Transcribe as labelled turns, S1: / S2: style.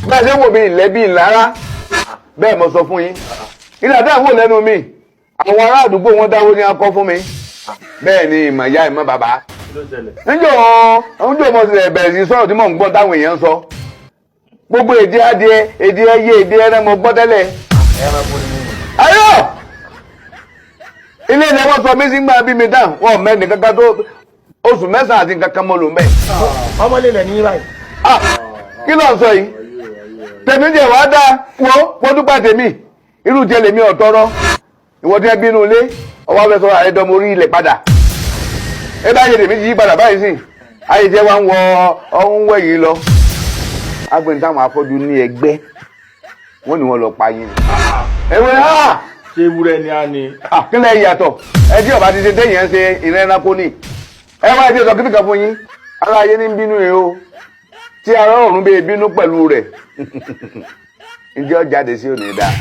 S1: bẹ́ẹ̀ ṣe wò mí ìlẹ́bí ìlara bẹ́ẹ̀ mo sọ fún yín ilé àdá wò lẹ́nu mi àwọn ará àdúgbò wọn dáwó ní akọ fún mi bẹ́ẹ̀ ni ìmọ̀ ìyá ìmọ̀ bàbá níjọ́ mo sì bẹ̀rẹ̀ sí sọ̀rọ̀ tí mò ń gbọ́ táwọn èèyàn sọ gbogbo èdè adìẹ èdè ẹyẹ èdè ẹran mo gbọ́ tẹ́lẹ̀ ayọ̀ ilé ilẹ̀ wọ́n sọ mí sí gbà bí mi dáhùn wọn mẹ́ni kankan tó oṣù mẹ́sàn-án àti kankan mo lò ń bẹ̀.
S2: ọmọ lè lẹ̀ ní báyìí.
S1: kí ló ń sọ yìí tèmi jẹ wàá dá wo dúpẹ́ tèmi irú jẹ lèmi ọ̀tọ́rọ́ ìwọ tí ẹ bínú ilé ọwọ́ abẹ́ sọ àrẹ́dọ́mọ orí ilẹ̀ padà ẹ bá yẹ tèmi yí padà báyìí sí ayé jẹ́ wá ń wọ ọ̀hún wẹ̀ yìí lọ agbẹ̀ni táwọn afọ́jú ní ẹgbẹ́ wọ́n ní wọ́n lọ pa yín ẹ̀wẹ̀ ha
S2: ṣé ewúrẹ́ ni a ní.
S1: kílẹ̀ ìyàtọ̀ ẹ tí ọba ti ṣe téèyàn ń ṣe ìrìn ẹranko ní ẹ wá ẹjẹ sọ kíkà fún yín ara ayé ní bínú yìí o tí ara ọ̀run bẹ́ẹ̀ bínú pẹ̀lú rẹ̀ ǹjẹ́ ó jáde sí òní dáa.